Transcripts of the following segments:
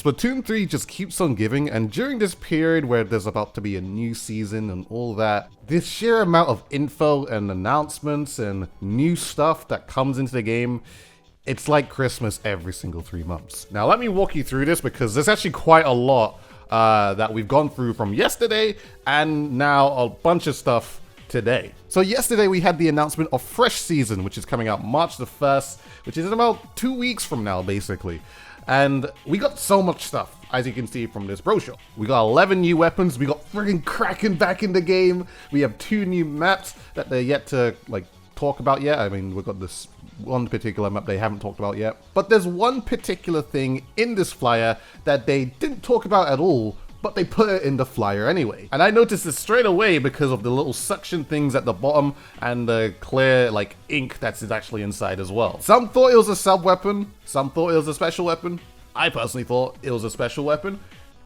Splatoon 3 just keeps on giving, and during this period where there's about to be a new season and all that, this sheer amount of info and announcements and new stuff that comes into the game, it's like Christmas every single 3 months. Now let me walk you through this because there's actually quite a lot that we've gone through from yesterday and now a bunch of stuff today. So yesterday we had the announcement of Fresh Season, which is coming out March the 1st, which is in about 2 weeks from now, basically. And we got so much stuff, as you can see from this brochure. We got 11 new weapons, we got friggin' Kraken back in the game, we have 2 new maps that they're yet to, talk about yet. I mean, we've got this one particular map they haven't talked about yet. But there's one particular thing in this flyer that they didn't talk about at all, but they put it in the flyer anyway. And I noticed this straight away because of the little suction things at the bottom and the clear ink that's actually inside as well. Some thought it was a sub weapon, some thought it was a special weapon. I personally thought it was a special weapon,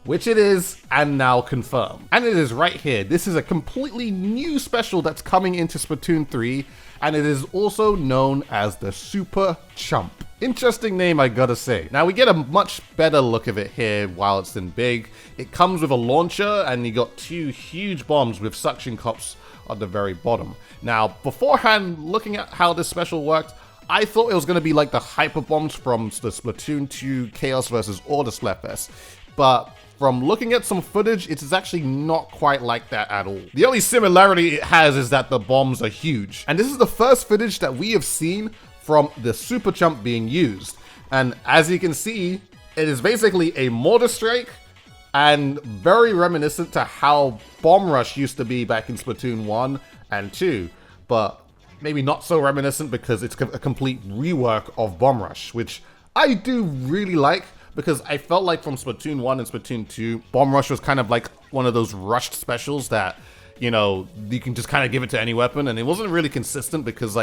which it is, and now confirmed. And it is right here. This is a completely new special that's coming into Splatoon 3, and it is also known as the Super Chump. Interesting name, I gotta say. Now we get a much better look of it here while it's in big. It comes with a launcher, and you got 2 huge bombs with suction cups at the very bottom. Now, beforehand, looking at how this special worked, I thought it was gonna be like the hyper bombs from the Splatoon 2 Chaos vs. Order Splatfest, but from looking at some footage, it is actually not quite like that at all. The only similarity it has is that the bombs are huge. And this is the first footage that we have seen from the Super Chump being used. And as you can see, it is basically a Mortar Strike and very reminiscent to how Bomb Rush used to be back in Splatoon 1 and 2. But maybe not so reminiscent because it's a complete rework of Bomb Rush, which I do really like. Because I felt like from Splatoon 1 and Splatoon 2, Bomb Rush was kind of like one of those rushed specials that, you know, you can just kind of give it to any weapon. And it wasn't really consistent because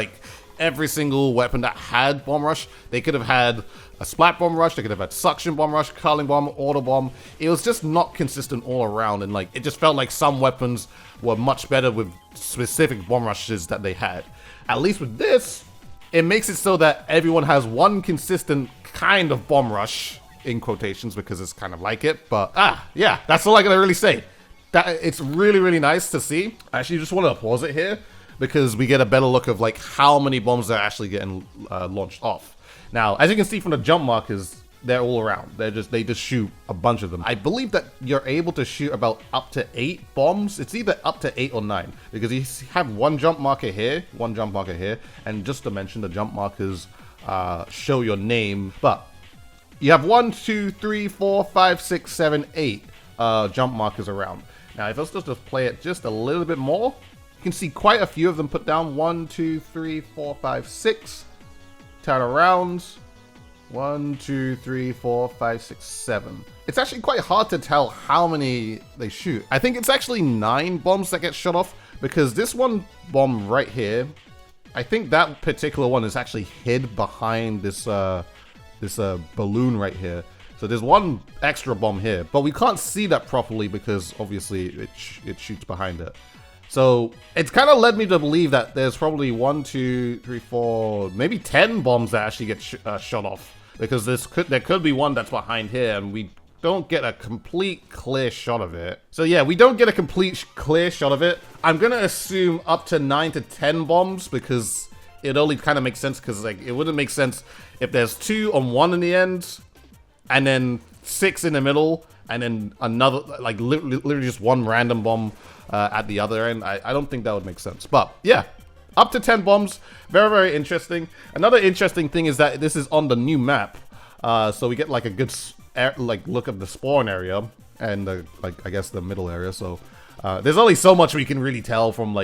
every single weapon that had Bomb Rush, they could have had a Splat Bomb Rush, they could have had Suction Bomb Rush, Curling Bomb, Auto Bomb. It was just not consistent all around. And it just felt like some weapons were much better with specific Bomb Rushes that they had. At least with this, it makes it so that everyone has one consistent kind of Bomb Rush, in quotations, because it's kind of like it, but yeah, that's all I gotta really say. That it's really, really nice to see. I actually just want to pause it here because we get a better look of how many bombs are actually getting launched off. Now, as you can see from the jump markers, they're all around. They just shoot a bunch of them. I believe that you're able to shoot about up to 8 bombs. It's either up to 8 or 9 because you have one jump marker here, and just to mention, the jump markers show your name, but you have 1, 2, 3, 4, 5, 6, 7, 8 jump markers around. Now, if I was just to play it just a little bit more, you can see quite a few of them put down. 1, 2, 3, 4, 5, 6. Turn around. 1, 2, 3, 4, 5, 6, 7. It's actually quite hard to tell how many they shoot. I think it's actually 9 bombs that get shot off because this one bomb right here, I think that particular one is actually hid behind this balloon right here. So there's one extra bomb here, but we can't see that properly because obviously it shoots behind it. So it's kind of led me to believe that there's probably 1, 2, 3, 4, maybe 10 bombs that actually get shot off because there could be one that's behind here and we don't get a complete clear shot of it. So yeah, we don't get a complete clear shot of it. I'm gonna assume up to 9 to 10 bombs because it only kind of makes sense because it wouldn't make sense if there's 2 on one in the end, and then 6 in the middle, and then another, literally just one random bomb at the other end. I don't think that would make sense. But yeah, up to 10 bombs. Very, very interesting. Another interesting thing is that this is on the new map. So we get a good look at the spawn area and I guess the middle area. So there's only so much we can really tell from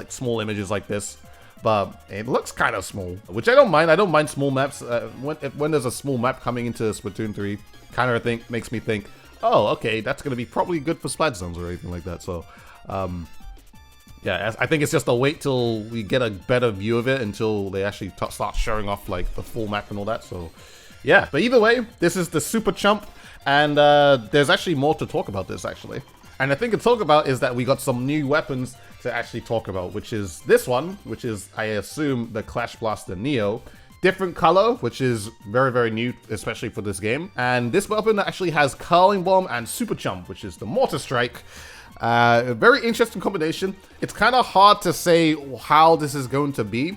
small images like this. But it looks kind of small, which I don't mind. I don't mind small maps. When there's a small map coming into Splatoon 3, kind of makes me think, oh, okay, that's going to be probably good for Splat Zones or anything like that. So, yeah, I think it's just a wait till we get a better view of it until they actually start showing off the full map and all that. So, yeah. But either way, this is the Super Chump, and there's actually more to talk about this, actually. And the thing to talk about is that we got some new weapons to actually talk about, which is this one, which is, I assume, the Clash Blaster Neo. different color, which is very, very new, especially for this game. And this weapon actually has Curling Bomb and Super Chump, which is the Mortar Strike. A very interesting combination. It's kind of hard to say how this is going to be,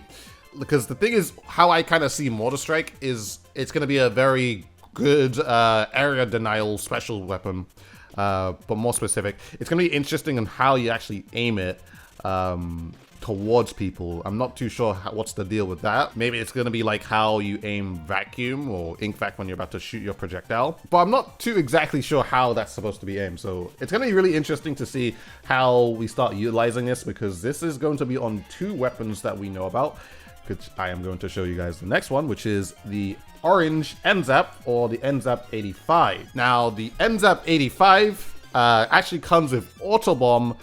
because the thing is, how I kind of see Mortar Strike is it's going to be a very good area denial special weapon, but more specific. It's going to be interesting on how you actually aim it towards people. I'm not too sure what's the deal with that. Maybe it's going to be like how you aim vacuum or ink vac when you're about to shoot your projectile, but I'm not too exactly sure how that's supposed to be aimed. So it's going to be really interesting to see how we start utilizing this, because this is going to be on 2 weapons that we know about, which I am going to show you guys the next one, which is the orange NZAP or the NZAP 85. Now the NZAP 85 actually comes with Auto Bomb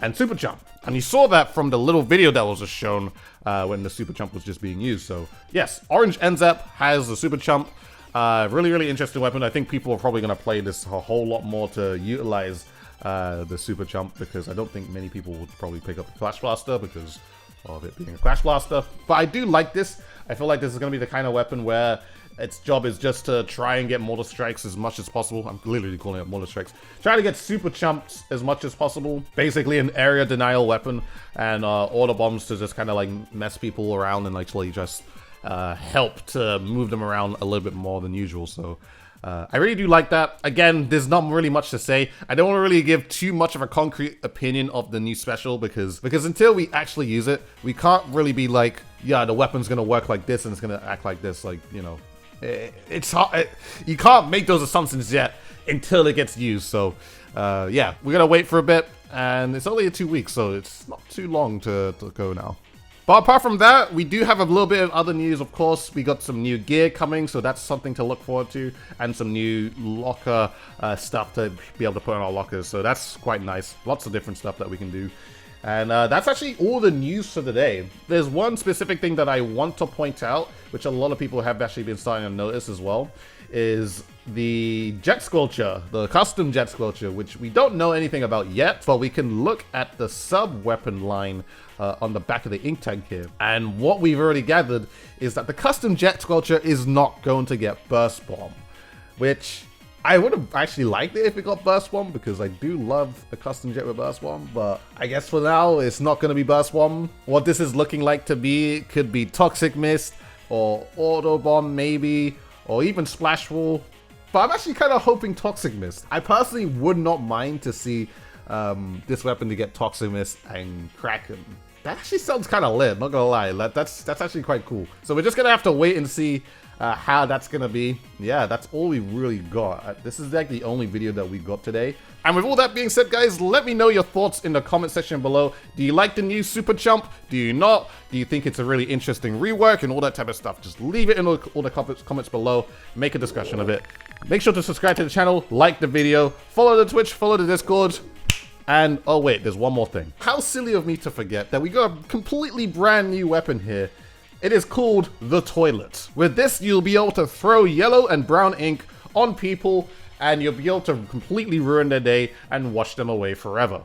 and Super Chump. And you saw that from the little video that was just shown when the Super Chump was just being used. So yes, orange NZAP has the Super Chump. Really, really interesting weapon. I think people are probably going to play this a whole lot more to utilize the Super Chump, because I don't think many people would probably pick up the Flash Blaster because of it being a Flash Blaster. But I do like this. I feel like this is going to be the kind of weapon where its job is just to try and get Mortar Strikes as much as possible. I'm literally calling it Mortar Strikes. Try to get Super Chumps as much as possible. Basically an area denial weapon, and Auto Bombs to just kind of like mess people around and actually just help to move them around a little bit more than usual. So I really do like that. Again, there's not really much to say. I don't want to really give too much of a concrete opinion of the new special, because until we actually use it, we can't really be like, yeah, the weapon's going to work like this and it's going to act like this. Like, you know, it's hard. You can't make those assumptions yet until it gets used. So yeah, we're going to wait for a bit, and it's only 2 weeks, so it's not too long to go now. But apart from that, we do have a little bit of other news, of course. We got some new gear coming, so that's something to look forward to, and some new locker stuff to be able to put in our lockers. So that's quite nice. Lots of different stuff that we can do. And that's actually all the news for today. There's one specific thing that I want to point out, which a lot of people have actually been starting to notice as well, is the jet sculpture, the custom jet sculpture, which we don't know anything about yet, but we can look at the sub weapon line on the back of the ink tank here. And what we've already gathered is that the custom jet sculpture is not going to get burst bomb, which I would have actually liked it if it got burst bomb, because I do love a custom jet with burst bomb, but I guess for now it's not going to be burst bomb. What this is looking like to be could be toxic mist or auto bomb maybe, or even splash wall. But I'm actually kind of hoping toxic mist. I personally would not mind to see this weapon to get toxic mist and Kraken. That actually sounds kind of lit, not gonna lie. That's actually quite cool. So we're just gonna have to wait and see how that's gonna be. Yeah, that's all we really got. This is like the only video that we got today. And with all that being said, guys, let me know your thoughts in the comment section below. Do you like the new Super Chump? Do you not? Do you think it's a really interesting rework and all that type of stuff? Just leave it in all the comments below. Make a discussion of it. Make sure to subscribe to the channel, like the video, follow the Twitch, follow the Discord. And, oh wait, there's one more thing. How silly of me to forget that we got a completely brand new weapon here. It is called the Toilet. With this, you'll be able to throw yellow and brown ink on people, and you'll be able to completely ruin their day and wash them away forever.